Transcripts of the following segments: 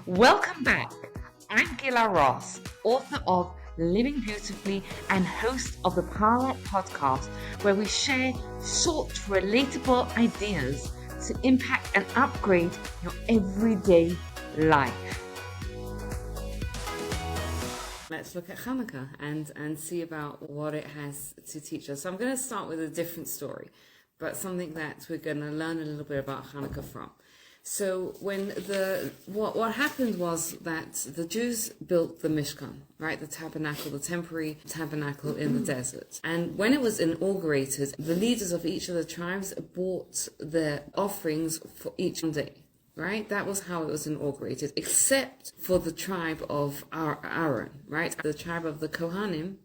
Welcome back. I'm Gila Ross, author of Living Beautifully and host of the Power podcast, where we share short, relatable ideas to impact and upgrade your everyday life. Let's look at Chanukah and see about what it has to teach us. So I'm going to start with a different story, but something that we're going to learn a little bit about Chanukah from. So when what happened was that the Jews built the Mishkan, right, the tabernacle, the temporary tabernacle in the desert. And when it was inaugurated, the leaders of each of the tribes brought their offerings for each day, right? That was how it was inaugurated, except for the tribe of Aaron, right? The tribe of the Kohanim.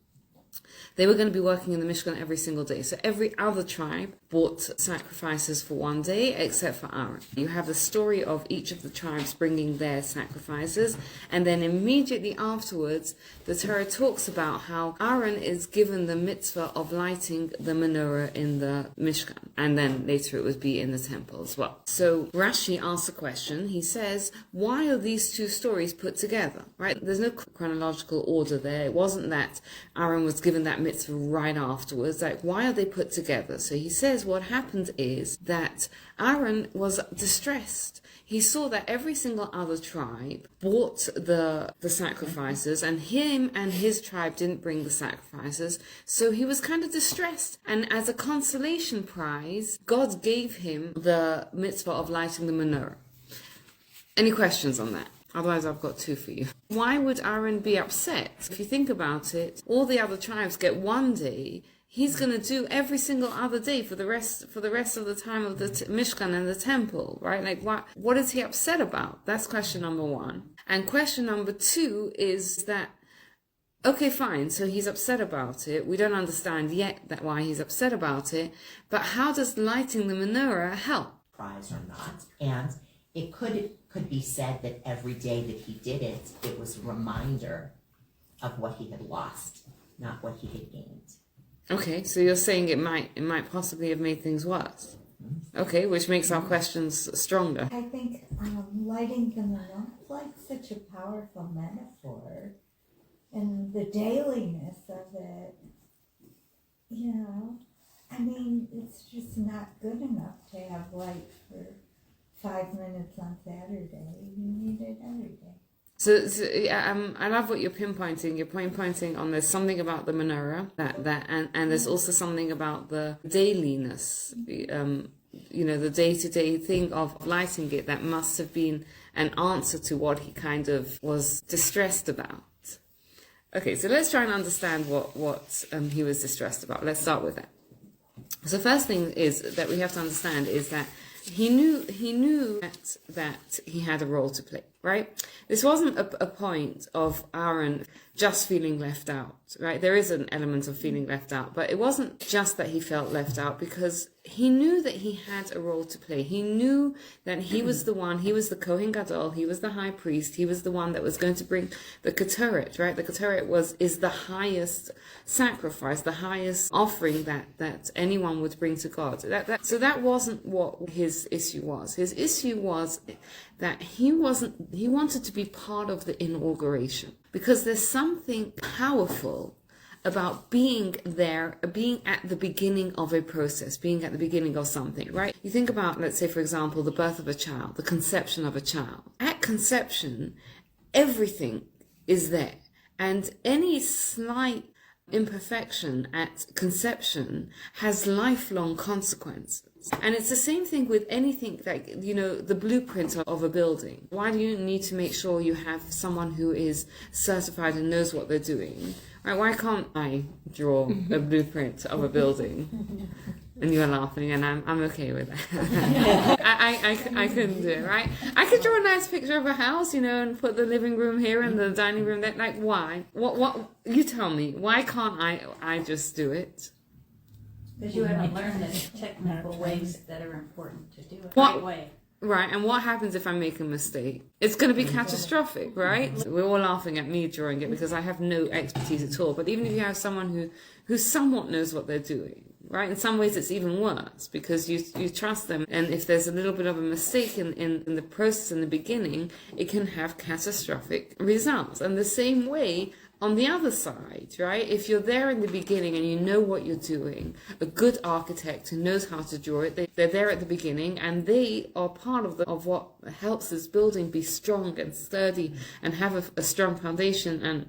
They were going to be working in the Mishkan every single day. So every other tribe brought sacrifices for one day, except for Aaron. You have the story of each of the tribes bringing their sacrifices. And then immediately afterwards, the Torah talks about how Aaron is given the mitzvah of lighting the menorah in the Mishkan. And then later it would be in the temple as well. So Rashi asks a question. He says, why are these two stories put together? Right? There's no chronological order there. It wasn't that Aaron was given that mitzvah right afterwards. Like, why are they put together? So he says what happened is that Aaron was distressed. He saw that every single other tribe brought the sacrifices, and him and his tribe didn't bring the sacrifices. So he was kind of distressed. And as a consolation prize, God gave him the mitzvah of lighting the menorah. Any questions on that? Otherwise, I've got two for you. Why would Aaron be upset? If you think about it, all the other tribes get one day. He's going to do every single other day for the rest of the time of the Mishkan and the temple, right? Like, what is he upset about? That's question number one. And question number two is that, okay, fine, so he's upset about it. We don't understand yet why he's upset about it. But how does lighting the menorah help? Prize or not. And it could be said that every day that he did it, it was a reminder of what he had lost, not what he had gained. Okay, so you're saying it might possibly have made things worse. Okay, which makes our questions stronger. I think lighting the menorah is like such a powerful metaphor, and the dailiness of it, you know, I mean, it's just not good enough to have light for 5 minutes on Saturday. You need it every day. So I love what you're pinpointing. You're pinpointing on there's something about the menorah and there's also something about the dailiness, the day-to-day thing of lighting it that must have been an answer to what he kind of was distressed about. Okay, so let's try and understand what he was distressed about. Let's start with that. So first thing is that we have to understand is that he knew that he had a role to play, right? This wasn't a point of Aaron just feeling left out, right? There is an element of feeling left out, but it wasn't just that he felt left out, because he knew that he had a role to play. He knew that he was the one, he was the Kohen Gadol, he was the high priest, he was the one that was going to bring the Ketoret, right? The Ketoret is the highest sacrifice, the highest offering that anyone would bring to God. So that wasn't what his issue was. His issue was that he wanted to be part of the inauguration, because there's something powerful about being there, being at the beginning of a process, being at the beginning of something, right? You think about, let's say, for example, the birth of a child, the conception of a child. At conception, everything is there. And any slight imperfection at conception has lifelong consequences. And it's the same thing with anything, like, the blueprint of a building. Why do you need to make sure you have someone who is certified and knows what they're doing? Right? Why can't I draw a blueprint of a building? And you're laughing, and I'm okay with that. I couldn't do it, right? I could draw a nice picture of a house, and put the living room here and the dining room there. Like, why? What? You tell me. Why can't I just do it? Because you haven't learned the technical ways that are important to do it the What? right way. Right, and what happens if I make a mistake? It's going to be catastrophic, right? We're all laughing at me drawing it because I have no expertise at all. But even if you have someone who somewhat knows what they're doing, right? In some ways it's even worse because you trust them, and if there's a little bit of a mistake in the process in the beginning, it can have catastrophic results. And the same way on the other side, right? If you're there in the beginning and you know what you're doing, a good architect who knows how to draw it, they're there at the beginning and they are part of what helps this building be strong and sturdy and have a strong foundation and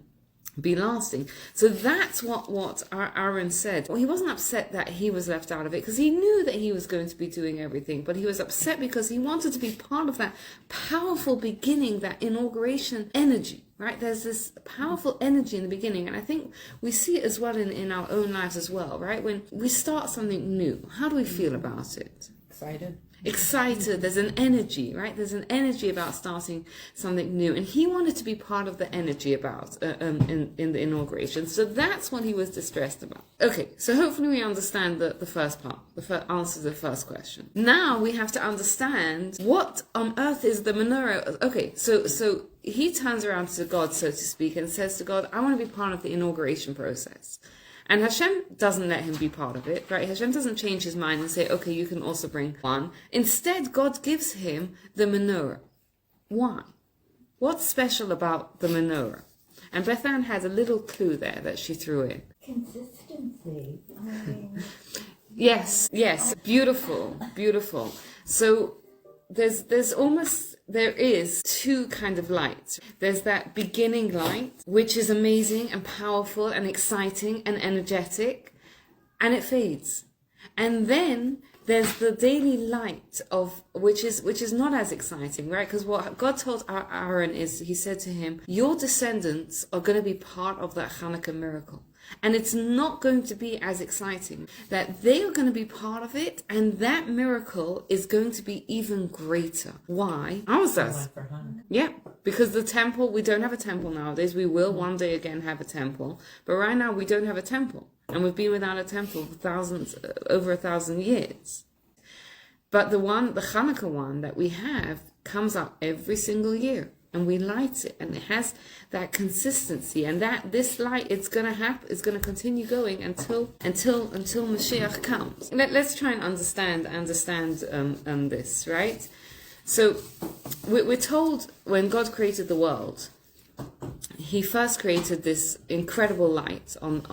be lasting. So that's what Aaron said. Well, he wasn't upset that he was left out of it because he knew that he was going to be doing everything, but he was upset because he wanted to be part of that powerful beginning, that inauguration energy, right? There's this powerful energy in the beginning, and I think we see it as well in our own lives as well, right? When we start something new, how do we feel about it? Excited. There's an energy, right? There's an energy about starting something new, and he wanted to be part of the energy about in the inauguration. So that's what he was distressed about. Okay, so hopefully we understand the first part, answer to the first question. Now we have to understand what on earth is the menorah. Okay, so he turns around to God, so to speak, and says to God, "I want to be part of the inauguration process." And Hashem doesn't let him be part of it, right? Hashem doesn't change his mind and say, okay, you can also bring one. Instead, God gives him the menorah. Why? What's special about the menorah? And Beth Ann had a little clue there that she threw in. Consistency. I mean, Yes, beautiful. So there is two kind of lights. There's that beginning light, which is amazing and powerful and exciting and energetic, and it fades. And then there's the daily light of which is not as exciting, right? Because what God told Aaron is, he said to him, your descendants are going to be part of that Chanukah miracle. And it's not going to be as exciting. That they are going to be part of it, and that miracle is going to be even greater. Why? Yeah, because the temple, we don't have a temple nowadays. We will one day again have a temple. But right now we don't have a temple. And we've been without a temple for over 1,000 years. But the Chanukah one that we have comes up every single year. And we light it, and it has that consistency, and that this light, it's going to continue going until Mashiach comes. Let's try and understand this, right? So we're told when God created the world, he first created this incredible light and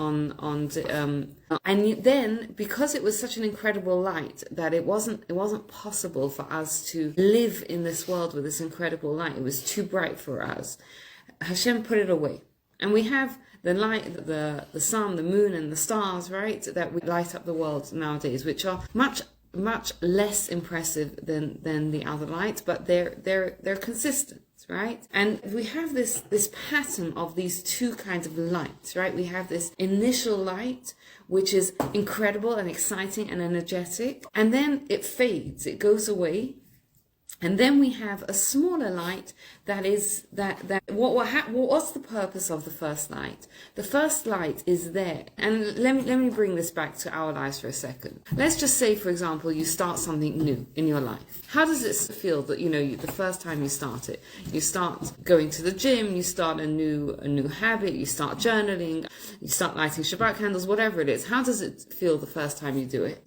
then because it was such an incredible light that it wasn't possible for us to live in this world with this incredible light. It was too bright for us. Hashem put it away, and we have the light, the sun, the moon, and the stars, right? That we light up the world nowadays, which are much less impressive than the other lights, but they're consistent. Right? And we have this pattern of these two kinds of lights, right? We have this initial light, which is incredible and exciting and energetic, and then it fades, it goes away. And then we have a smaller light that is what's the purpose of the first light? The first light is there. And let me bring this back to our lives for a second. Let's just say, for example, you start something new in your life. How does it feel that, the first time you start it? You start going to the gym, you start a new habit, you start journaling, you start lighting Shabbat candles, whatever it is. How does it feel the first time you do it?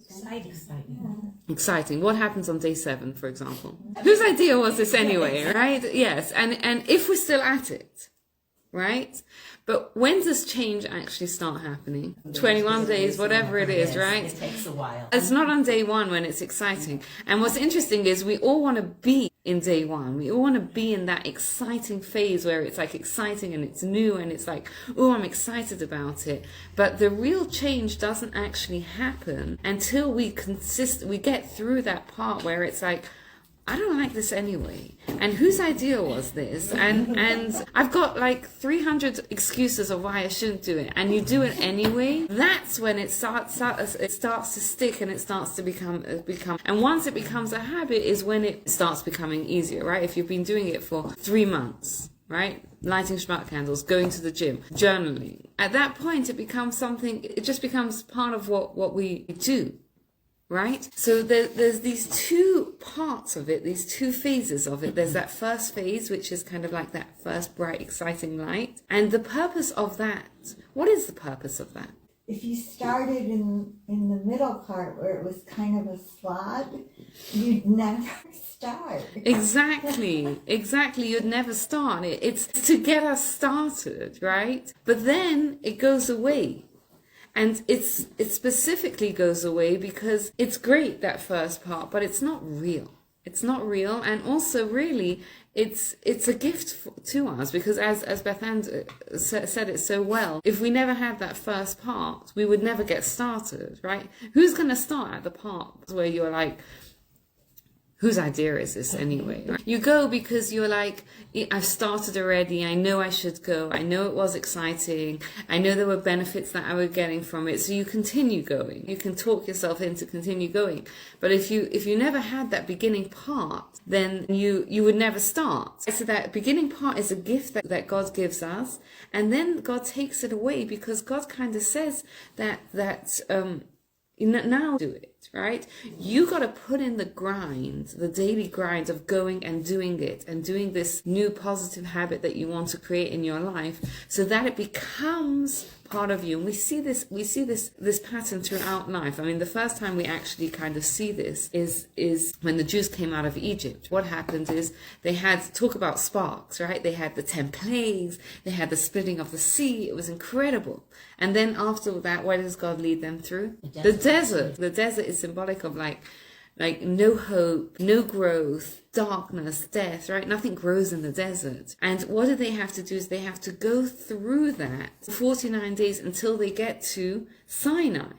Exciting. What happens on day 7, for example? Whose idea was this anyway, right? Yes. And if we're still at it, right? But when does change actually start happening? 21 days, whatever it is, right? It takes a while. It's not on day 1 when it's exciting. And what's interesting is we all want to be in day 1. We all want to be in that exciting phase where it's like exciting and it's new and it's like, oh, I'm excited about it. But the real change doesn't actually happen until we get through that part where it's like, I don't like this anyway. And whose idea was this? And I've got like 300 excuses of why I shouldn't do it. And you do it anyway. That's when it starts to stick and it starts to become. And once it becomes a habit is when it starts becoming easier, right? If you've been doing it for 3 months, right? Lighting Shabbat candles, going to the gym, journaling. At that point, it just becomes part of what we do. Right? So there's these two parts of it, these two phases of it. There's that first phase, which is kind of like that first bright, exciting light. And the purpose of that, what is the purpose of that? if you started in the middle part where it was kind of a slog, you'd never start. Exactly. You'd never start. It's to get us started, right? But then it goes away. And it specifically goes away because it's great, that first part, but it's not real. It's not real. And also, really, it's a gift to us, because as Beth Ann said it so well, if we never had that first part, we would never get started, right? Who's going to start at the part where you're like, whose idea is this anyway? You go because you're like, I've started already. I know I should go. I know it was exciting. I know there were benefits that I was getting from it. So you continue going. You can talk yourself into continue going. But if you never had that beginning part, then you would never start. So that beginning part is a gift that God gives us. And then God takes it away, because God kind of says that now do it, right? You got to put in the grind, the daily grind of going and doing it, and doing this new positive habit that you want to create in your life, so that it becomes part of you. And we see this pattern throughout life. I mean, the first time we actually kind of see this is when the Jews came out of Egypt. What happened is they had, talk about sparks, right? They had the 10 plagues, they had the splitting of the sea. It was incredible. And then after that, where does God lead them through? The desert. The desert is symbolic of like no hope, no growth, darkness, death, right? Nothing grows in the desert. And what do they have to do is they have to go through that 49 days until they get to Sinai.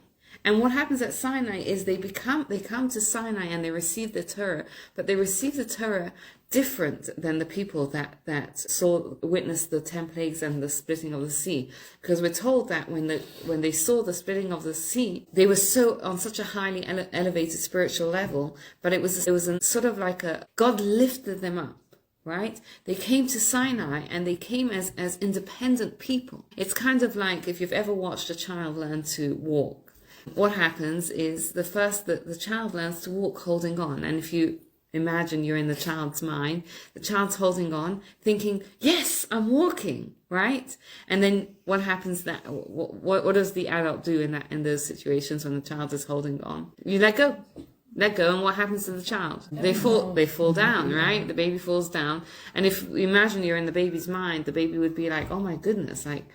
And what happens at Sinai is they come to Sinai and they receive the Torah, but they receive the Torah different than the people that witnessed the 10 plagues and the splitting of the sea. Because we're told that when they saw the splitting of the sea, they were on such a highly elevated spiritual level, but it was sort of like God lifted them up. Right? They came to Sinai and they came as independent people. It's kind of like if you've ever watched a child learn to walk. What happens is the child learns to walk holding on. And if you imagine you're in the child's mind, the child's holding on, thinking, yes, I'm walking, right? And then what happens what does the adult do in those situations when the child is holding on? You let go, and what happens to the child? They fall down, right? The baby falls down. And if you imagine you're in the baby's mind, the baby would be like, oh my goodness, like,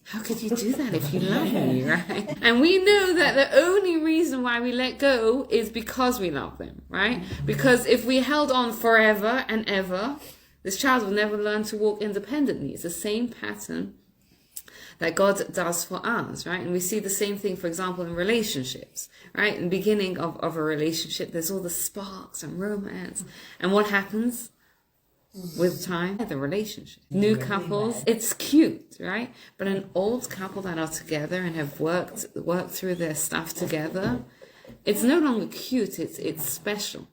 how could you do that if you love me, right? And we know that the only reason why we let go is because we love them, right? Because if we held on forever and ever, this child will never learn to walk independently. It's the same pattern that God does for us, right? And we see the same thing, for example, in relationships, right? In the beginning of a relationship, there's all the sparks and romance. And what happens? With time, the relationship. New couples, it's cute, right? But an old couple that are together and have worked through their stuff together, it's no longer cute, it's special,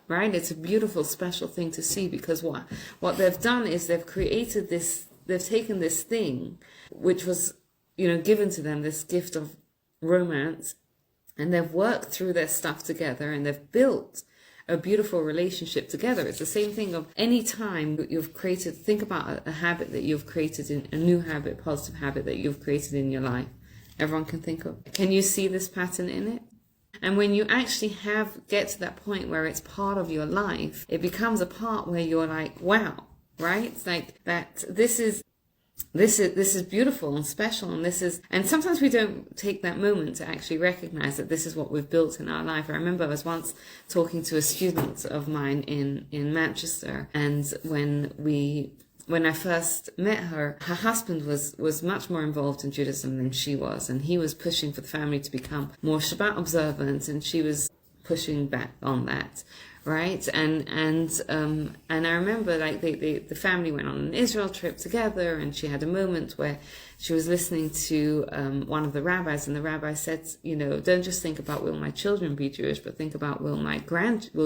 right? It's a beautiful, special thing to see, because what they've done is they've taken this thing, which was, given to them, this gift of romance, and they've worked through their stuff together, and they've built a beautiful relationship together. It's the same thing of any time you've created, think about a habit that you've created, in a new habit, positive habit that you've created in your life. Everyone can think of. Can you see this pattern in it? And when you actually get to that point where it's part of your life, it becomes a part where you're like, wow, right? It's like that. This is beautiful and special, and sometimes we don't take that moment to actually recognize that this is what we've built in our life. I remember I was once talking to a student of mine in Manchester, and when I first met her husband was much more involved in Judaism than she was, and he was pushing for the family to become more Shabbat observant, and she was pushing back on that. Right, and I remember like the family went on an Israel trip together, and she had a moment where she was listening to one of the rabbis, and the rabbi said, don't just think about will my children be Jewish, but think about will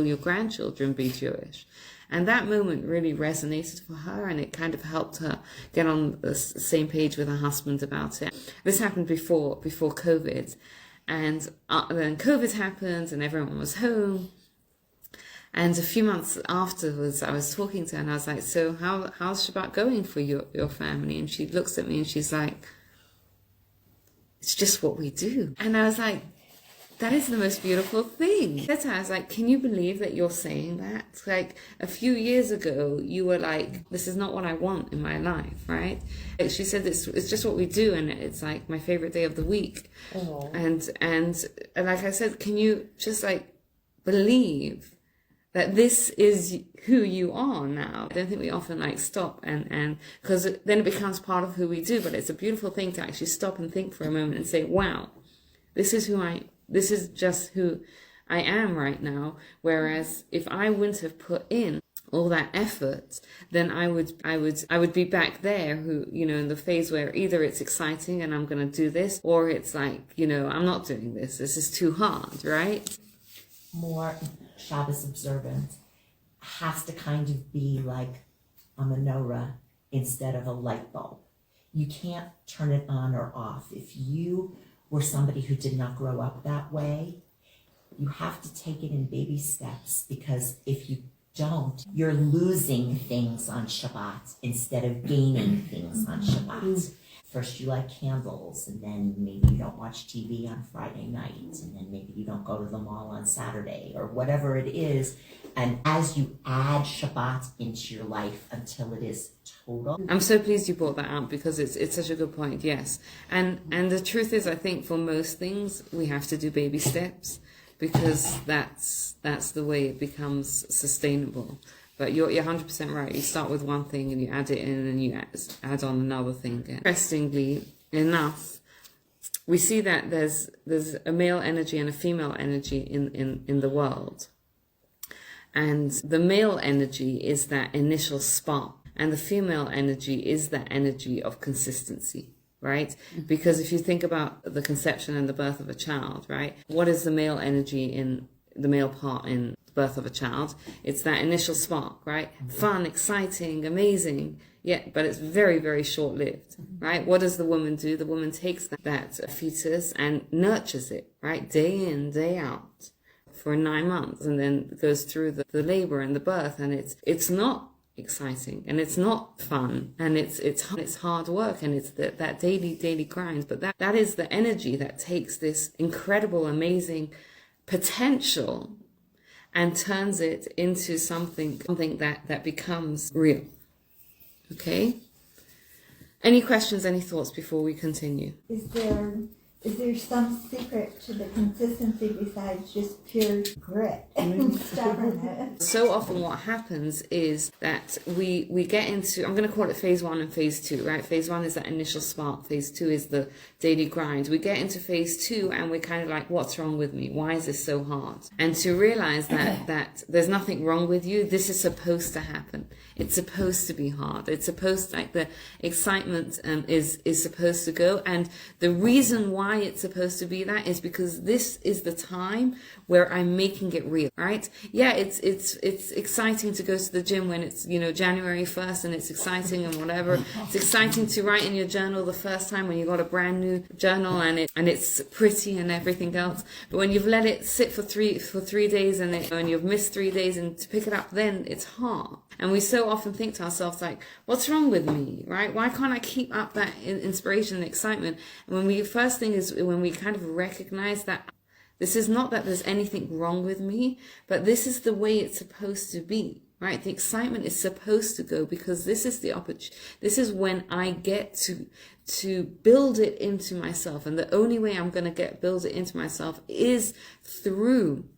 your grandchildren be Jewish. And that moment really resonated for her, and it kind of helped her get on the same page with her husband about it. This happened before COVID, and then COVID happened, and everyone was home. And a few months afterwards, I was talking to her, and I was like, so how's Shabbat going for your family? And she looks at me and she's like, It's just what we do. And I was like, that is the most beautiful thing. That's how I was like, can you believe that you're saying that? Like a few years ago, you were like, this is not what I want in my life, right? Like she said, it's just what we do, and it's like my favorite day of the week. Oh. And like I said, can you just like believe that this is who you are now? I don't think we often like stop and because then it becomes part of who we do. But it's a beautiful thing to actually stop and think for a moment and say, wow, this is just who I am right now. Whereas if I wouldn't have put in all that effort, then I would be back there, who, you know, in the phase where either it's exciting and I'm going to do this, or it's like, you know, I'm not doing this. This is too hard, right? More Shabbos observant has to kind of be like a menorah instead of a light bulb. You can't turn it on or off. If you were somebody who did not grow up that way, you have to take it in baby steps, because if you don't, you're losing things on Shabbat instead of gaining things on Shabbat. First you light candles, and then maybe you don't watch TV on Friday night, and then maybe you don't go to the mall on Saturday, or whatever it is. And as you add Shabbat into your life until it is total. I'm so pleased you brought that up, because it's such a good point. Yes. And the truth is, I think for most things we have to do baby steps, because that's the way it becomes sustainable. But you're 100% right. You start with one thing and you add it in, and you add on another thing. Interestingly enough, we see that there's a male energy and a female energy in the world. And the male energy is that initial spark, and the female energy is that energy of consistency, right? Because if you think about the conception and the birth of a child, right? What is the male energy in the male part in the birth of a child? It's that initial spark, right? Fun, exciting, amazing. Yeah, but it's very, very short-lived, right? What does the woman do? The woman takes that fetus and nurtures it, right? Day in, day out, for 9 months, and then goes through the labor and the birth, and it's not exciting, and it's not fun, and it's hard work, and it's that daily grind. But that is the energy that takes this incredible, amazing potential and turns it into something that becomes real. Okay? Any questions, any thoughts before we continue? Is there some secret to the consistency besides just pure grit and stubbornness? So often what happens is that we get into, I'm going to call it phase 1 and phase 2, right? Phase 1 is that initial spark. Phase 2 is the daily grind. We get into phase 2 and we're kind of like, what's wrong with me? Why is this so hard? And to realize that there's nothing wrong with you. This is supposed to happen. It's supposed to be hard. It's supposed to, like, the excitement is supposed to go. And the reason why it's supposed to be that is because this is the time where I'm making it real, right? Yeah, it's exciting to go to the gym when it's, you know, January 1st, and it's exciting and whatever. It's exciting to write in your journal the first time when you got a brand new journal and it's pretty and everything else. But when you've let it sit for three days and you've missed 3 days, and to pick it up then, it's hard. And we so often think to ourselves, like, what's wrong with me, right? Why can't I keep up that inspiration and excitement? And first thing is when we kind of recognize that this is not that there's anything wrong with me, but this is the way it's supposed to be, right? The excitement is supposed to go, because this is the opportunity. This is when I get to build it into myself. And the only way I'm going to build it into myself is through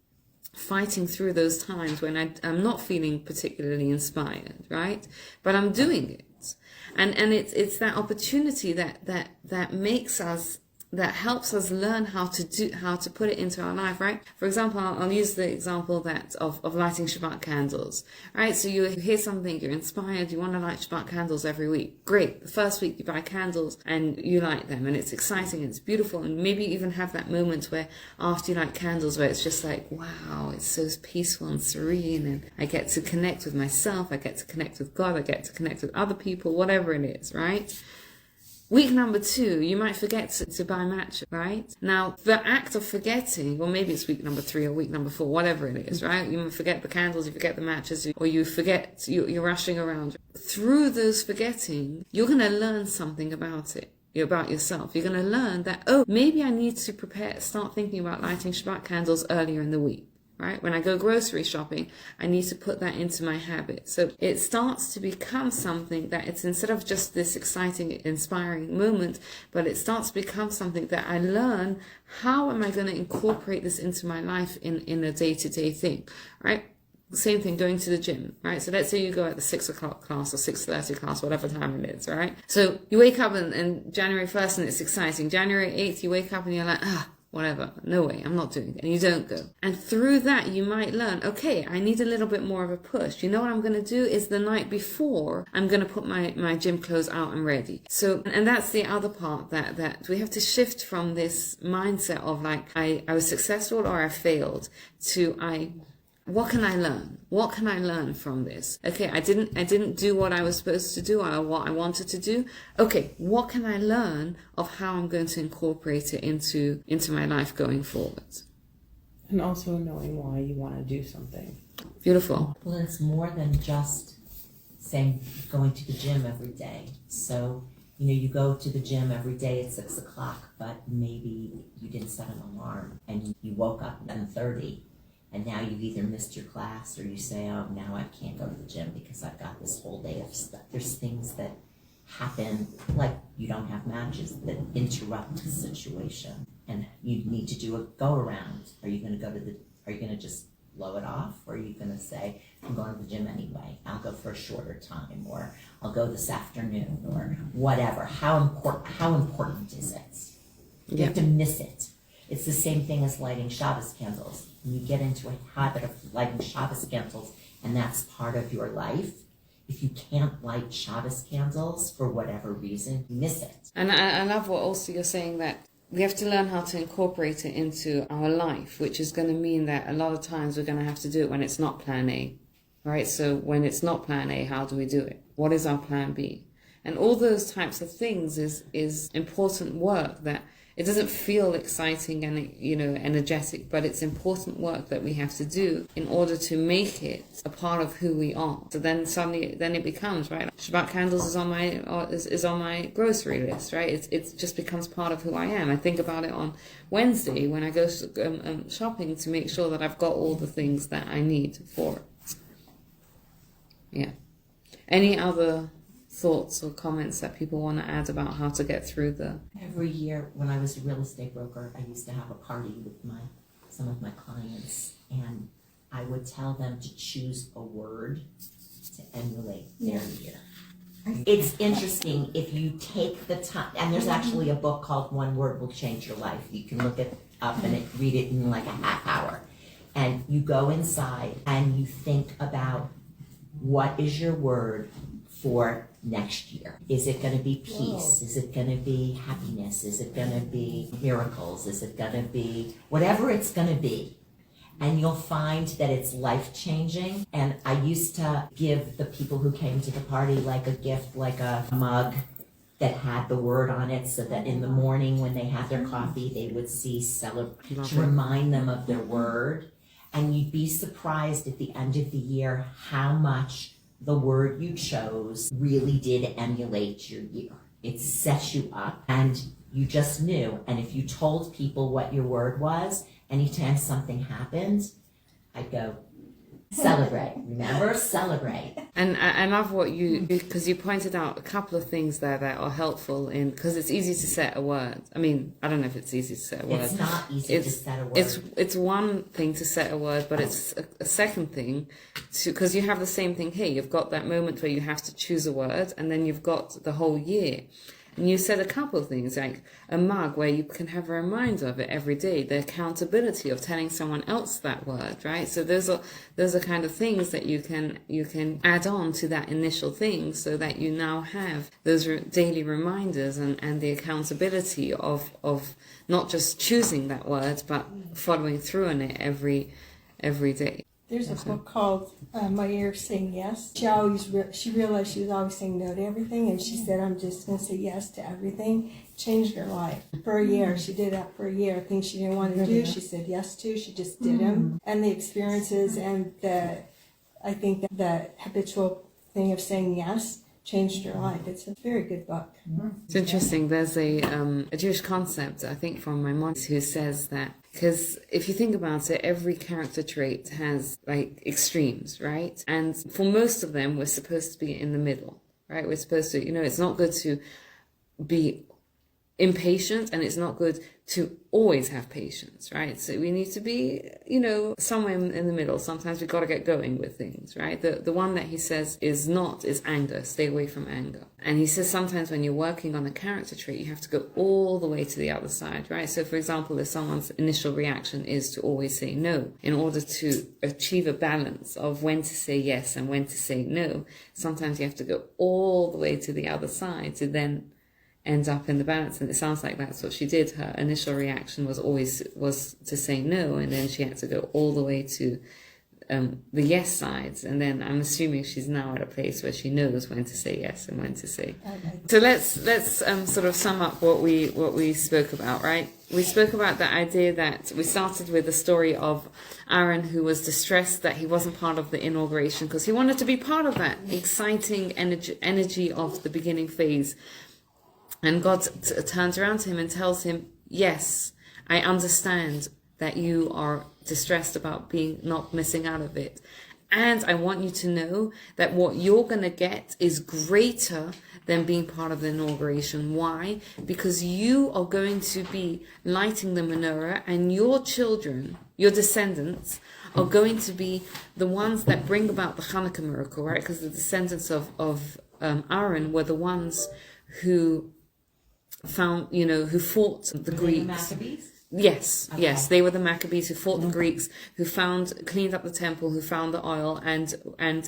fighting through those times when I'm not feeling particularly inspired, right? But I'm doing it. And it's that opportunity that makes us, that helps us learn how to put it into our life, right? For example, I'll use the example of lighting Shabbat candles, right? So you hear something, you're inspired, you want to light Shabbat candles every week. Great. The first week you buy candles and you light them, and it's exciting and it's beautiful, and maybe you even have that moment where after you light candles where it's just like, wow, it's so peaceful and serene, and I get to connect with myself, I get to connect with God, I get to connect with other people, whatever it is, right? Week number 2, you might forget to buy matches, right? Now, the act of forgetting, or maybe it's week number 3 or week number 4, whatever it is, right? You forget the candles, you forget the matches, or you forget, you're rushing around. Through those forgetting, you're going to learn something about it. about yourself. You're going to learn that, oh, maybe I need to start thinking about lighting Shabbat candles earlier in the week. Right? When I go grocery shopping, I need to put that into my habit. So it starts to become something that it's instead of just this exciting, inspiring moment, but it starts to become something that I learn, how am I going to incorporate this into my life in a day-to-day thing, right? Same thing, going to the gym, right? So let's say you go at the 6 o'clock class or 6:30 class, whatever time it is, right? So you wake up and January 1st and it's exciting. January 8th, you wake up and you're like, whatever, no way, I'm not doing it. And you don't go. And through that, you might learn, okay, I need a little bit more of a push. You know what I'm going to do is the night before, I'm going to put my gym clothes out and ready. So, and that's the other part that we have to shift from this mindset of like, I was successful or I failed to what can I learn? What can I learn from this? Okay, I didn't do what I was supposed to do or what I wanted to do. Okay, what can I learn of how I'm going to incorporate it into my life going forward? And also knowing why you want to do something. Beautiful. Well, it's more than just saying going to the gym every day. So, you go to the gym every day at 6 o'clock, but maybe you didn't set an alarm and you woke up at 7:30. And now you've either missed your class or you say, oh, now I can't go to the gym because I've got this whole day of stuff. There's things that happen, like you don't have matches, that interrupt the situation. And you need to do a go-around. Are you going to just blow it off? Or are you going to say, I'm going to the gym anyway. I'll go for a shorter time, or I'll go this afternoon, or whatever. How important is it? You have to miss it. It's the same thing as lighting Shabbos candles. When you get into a habit of lighting Shabbos candles, and that's part of your life, if you can't light Shabbos candles for whatever reason, you miss it. And I love what also you're saying, that we have to learn how to incorporate it into our life, which is going to mean that a lot of times we're going to have to do it when it's not plan A, right? So when it's not plan A, how do we do it? What is our plan B? And all those types of things is important work that it doesn't feel exciting and, energetic, but it's important work that we have to do in order to make it a part of who we are. So then suddenly, it becomes, right? Shabbat candles is on my grocery list, right? It just becomes part of who I am. I think about it on Wednesday when I go shopping to make sure that I've got all the things that I need for it. Yeah. Any other thoughts or comments that people want to add about how to get through Every year when I was a real estate broker, I used to have a party with some of my clients, and I would tell them to choose a word to emulate their year. It's interesting if you take the time, and there's actually a book called One Word Will Change Your Life. You can look it up and read it in like a half hour. And you go inside and you think about what is your word for next year. Is it going to be peace? Is it going to be happiness? Is it going to be miracles? Is it going to be whatever it's going to be? And you'll find that it's life-changing. And I used to give the people who came to the party like a gift, like a mug that had the word on it, so that in the morning when they had their coffee, they would see to remind them of their word. And you'd be surprised at the end of the year how much the word you chose really did emulate your year. It set you up and you just knew. And if you told people what your word was, anytime something happened, I'd go, celebrate. Remember? Celebrate. And I love what because you pointed out a couple of things there that are helpful because it's easy to set a word. I mean, I don't know if it's easy to set a word. It's not easy to set a word. It's one thing to set a word, but it's a second thing because you have the same thing here. You've got that moment where you have to choose a word, and then you've got the whole year. And you said a couple of things, like a mug where you can have a reminder of it every day, the accountability of telling someone else that word, right? So those are kind of things that you can add on to that initial thing so that you now have those daily reminders and the accountability of not just choosing that word, but following through on it every day. There's a book called My Ear Saying Yes. She realized she was always saying no to everything, and she said, I'm just going to say yes to everything. Changed her life. For a year, she did that for a year. Things she didn't want to do, she said yes to. She just did them. And the experiences and I think that habitual thing of saying yes changed her life. It's a very good book. It's interesting. There's a Jewish concept, I think, from my mom, who says that, because if you think about it, every character trait has like extremes, right? And for most of them, we're supposed to be in the middle, right? We're supposed to, it's not good to be impatient, and it's not good to always have patience, right? So we need to be, somewhere in the middle. Sometimes we've got to get going with things, right? The one that he says is anger. Stay away from anger. And he says sometimes when you're working on a character trait, you have to go all the way to the other side, right? So for example, if someone's initial reaction is to always say no, in order to achieve a balance of when to say yes and when to say no, sometimes you have to go all the way to the other side to then end up in the balance. And it sounds like that's what she did. Her initial reaction was to say no, and then she had to go all the way to the yes sides, and then I'm assuming she's now at a place where she knows when to say yes and when to say. So let's sort of sum up what we spoke about, right? We spoke about the idea that we started with the story of Aaron, who was distressed that he wasn't part of the inauguration because he wanted to be part of that exciting energy of the beginning phase. And God turns around to him and tells him, yes, I understand that you are distressed about not missing out of it. And I want you to know that what you're going to get is greater than being part of the inauguration. Why? Because you are going to be lighting the menorah, and your children, your descendants, are going to be the ones that bring about the Chanukah miracle, right? Because the descendants of Aaron were the ones who who fought the Greeks. The Maccabees? Yes, Okay. yes, they were the Maccabees who fought the Greeks, who cleaned up the temple, who found the oil, and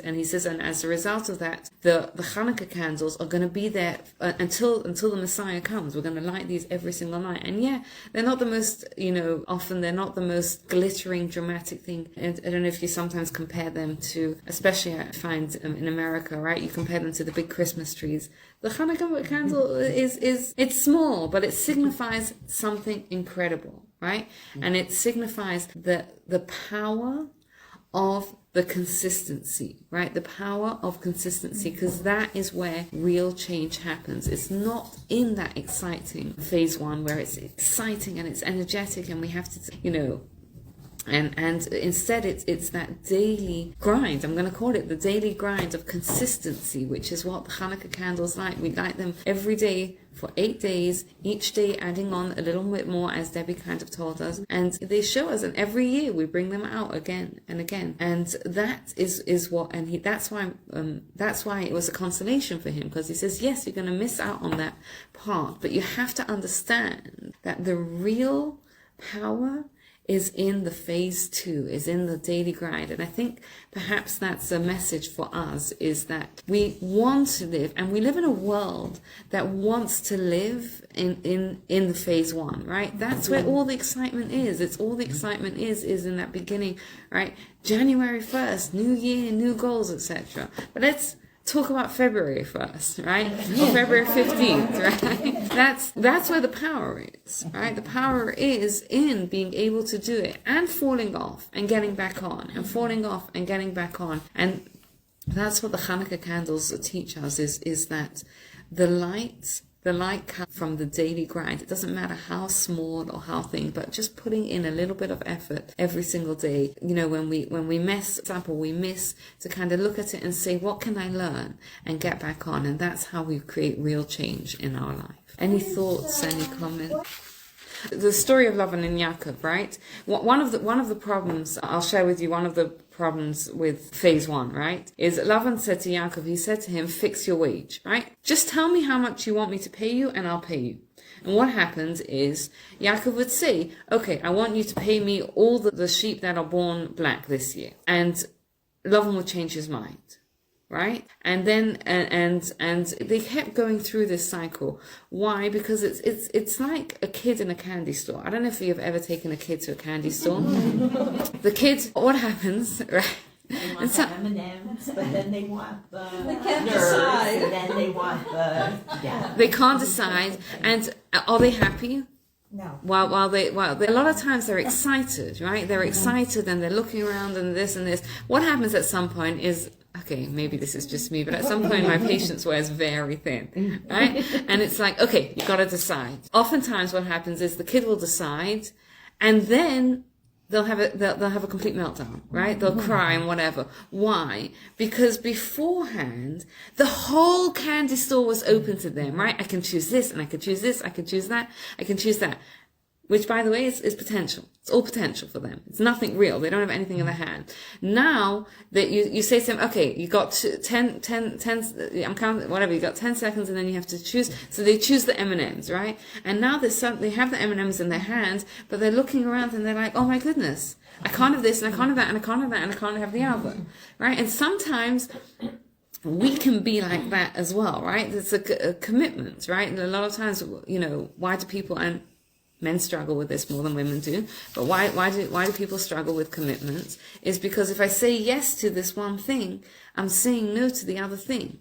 he says, and as a result of that, the Chanukah candles are going to be there until the Messiah comes. We're going to light these every single night, and yeah, they're not the most, often they're not the most glittering, dramatic thing. And I don't know if you sometimes compare them to, especially I find in America, right? You compare them to the big Christmas trees. The Chanukah candle it's small, but it signifies something incredible, right? And it signifies the power of the consistency, right? The power of consistency, because that is where real change happens. It's not in that exciting phase one where it's exciting and it's energetic and we have to, And instead, it's that daily grind. I'm going to call it the daily grind of consistency, which is what the Chanukah candles light. We light them every day for 8 days, each day adding on a little bit more, as Debbie kind of told us. And they show us, and every year we bring them out again and again. And that is what, and that's why it was a consolation for him, because he says, yes, you're going to miss out on that part, but you have to understand that the real power is in the phase two, is in the daily grind. And I think perhaps that's a message for us, is that we want to live, and we live in a world that wants to live in the phase one, right? That's where all the excitement is. It's all the excitement is in that beginning, right? January 1st, new year, new goals, etc. But let's talk about February 1st, right? Or February 15th, right? That's where the power is, right? The power is in being able to do it and falling off and getting back on, and falling off and getting back on. And that's what the Chanukah candles teach us, is that the light comes from the daily grind. It doesn't matter how small or how thin, but just putting in a little bit of effort every single day. When we miss, for example, we miss to kind of look at it and say, what can I learn, and get back on. And that's how we create real change in our life. Any thoughts, any comments? The story of Lavan and Yaakov, right? One of the problems, I'll share with you one of the problems with phase one, right? Is Lavan said to Yaakov, he said to him, fix your wage, right? Just tell me how much you want me to pay you and I'll pay you. And what happens is Yaakov would say, okay, I want you to pay me all the sheep that are born black this year. And Lavan would change his mind. Right? And then and they kept going through this cycle. Why? Because it's like a kid in a candy store. I don't know if you've ever taken a kid to a candy store. The kids, what happens, right? They want the M&Ms, but then they want the They can't nerds, decide. and then they want the They can't decide. And are they happy? No. While a lot of times they're excited, right? They're excited and they're looking around and this and this. What happens at some point is okay, maybe this is just me, but at some point my patience wears very thin, right? And it's like, okay, you got to decide. Oftentimes what happens is the kid will decide, and then they'll have a complete meltdown, right? They'll cry and whatever. Why? Because beforehand, the whole candy store was open to them, right? I can choose this, and I can choose this, I can choose that, I can choose that. Which, by the way, is potential. It's all potential for them. It's nothing real. They don't have anything in their hand. Now that you say to them, okay, you got 10, I'm counting, whatever, you got 10 seconds and then you have to choose. So they choose the M&Ms, right? And now they have the M&Ms in their hand, but they're looking around and they're like, oh my goodness, I can't have this and I can't have that and I can't have that and I can't have the other, right? And sometimes we can be like that as well, right? It's a commitment, right? And a lot of times, why do people, and men struggle with this more than women do, but why do people struggle with commitments? Is because if I say yes to this one thing, I'm saying no to the other thing.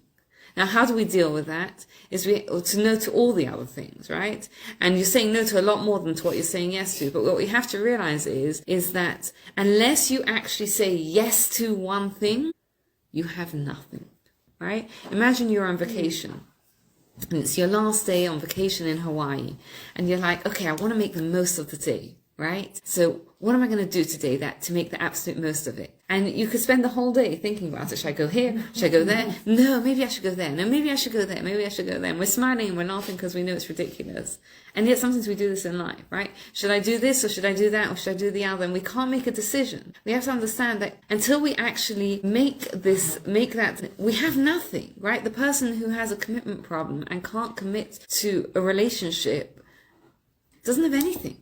Now, how do we deal with that? Is to no to all the other things, right? And you're saying no to a lot more than to what you're saying yes to. But what we have to realize is that unless you actually say yes to one thing, you have nothing, right? Imagine you're on vacation. And it's your last day on vacation in Hawaii. And you're like, okay, I want to make the most of the day, right? So what am I going to do today to make the absolute most of it? And you could spend the whole day thinking about it. Should I go here? Should I go there? No, maybe I should go there. No, maybe I should go there. Maybe I should go there. And we're smiling and we're laughing because we know it's ridiculous. And yet sometimes we do this in life, right? Should I do this or should I do that or should I do the other? And we can't make a decision. We have to understand that until we actually make that, we have nothing, right? The person who has a commitment problem and can't commit to a relationship doesn't have anything.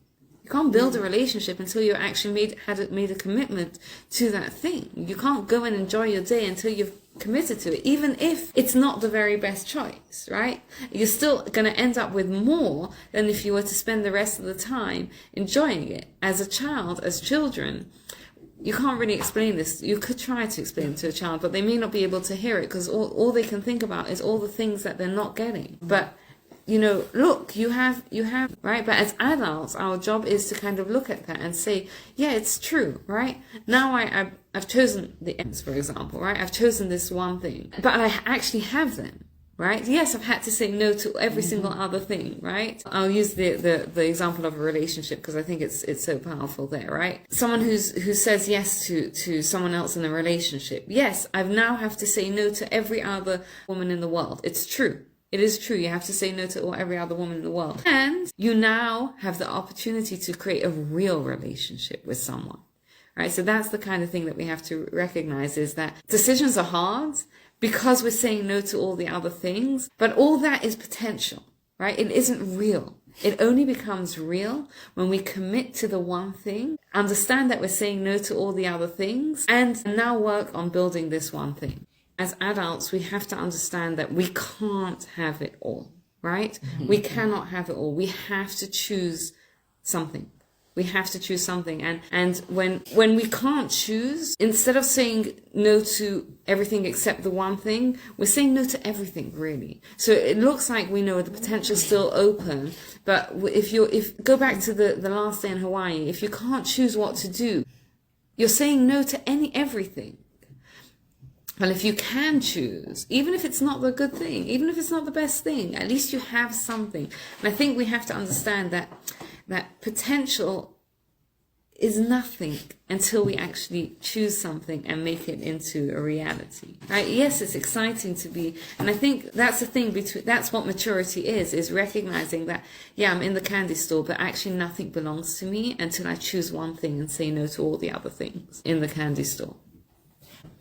You can't build a relationship until you actually made a commitment to that thing. You can't go and enjoy your day until you've committed to it, even if it's not the very best choice, right? You're still going to end up with more than if you were to spend the rest of the time enjoying it. As a child, as children, you can't really explain this. You could try to explain it to a child, but they may not be able to hear it because all they can think about is all the things that they're not getting. But look, you have, right? But as adults, our job is to kind of look at that and say, yeah, it's true, right? Now I've chosen the ends, for example, right? I've chosen this one thing, but I actually have them, right? Yes, I've had to say no to every single other thing, right? I'll use the example of a relationship because I think it's so powerful there, right? Someone who says yes to someone else in a relationship. Yes, I now have to say no to every other woman in the world. It's true. It is true. You have to say no to every other woman in the world. And you now have the opportunity to create a real relationship with someone, right? So that's the kind of thing that we have to recognize, is that decisions are hard because we're saying no to all the other things, but all that is potential, right? It isn't real. It only becomes real when we commit to the one thing, understand that we're saying no to all the other things, and now work on building this one thing. As adults, we have to understand that we can't have it all, right? Mm-hmm. We cannot have it all. We have to choose something. We have to choose something. And when we can't choose, instead of saying no to everything except the one thing, we're saying no to everything, really. So it looks like we know the potential's still open, but if go back to the last day in Hawaii, if you can't choose what to do, you're saying no to everything. Well, if you can choose, even if it's not the good thing, even if it's not the best thing, at least you have something. And I think we have to understand that potential is nothing until we actually choose something and make it into a reality, right? Yes, it's exciting to be, and I think that's the thing that's what maturity is recognizing that, yeah, I'm in the candy store, but actually nothing belongs to me until I choose one thing and say no to all the other things in the candy store.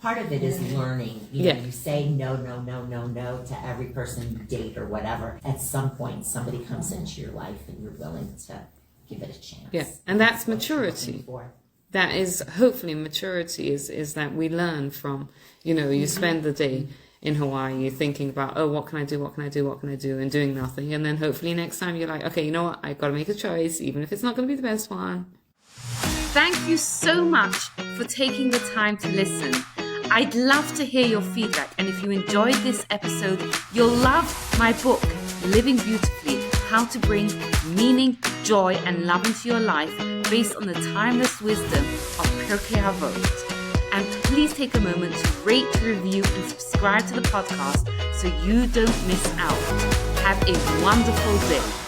Part of it is learning. You say no to every person you date or whatever. At some point, somebody comes into your life and you're willing to give it a chance. Yeah, and that's maturity. That is, hopefully, maturity is that we learn from, you spend the day in Hawaii thinking about, oh, what can I do, and doing nothing. And then hopefully next time you're like, okay, you know what, I've got to make a choice, even if it's not going to be the best one. Thank you so much for taking the time to listen. I'd love to hear your feedback, and if you enjoyed this episode, you'll love my book, Living Beautifully, How to Bring Meaning, Joy, and Love into Your Life, based on the timeless wisdom of Pirkei Avot. And please take a moment to rate, review, and subscribe to the podcast so you don't miss out. Have a wonderful day.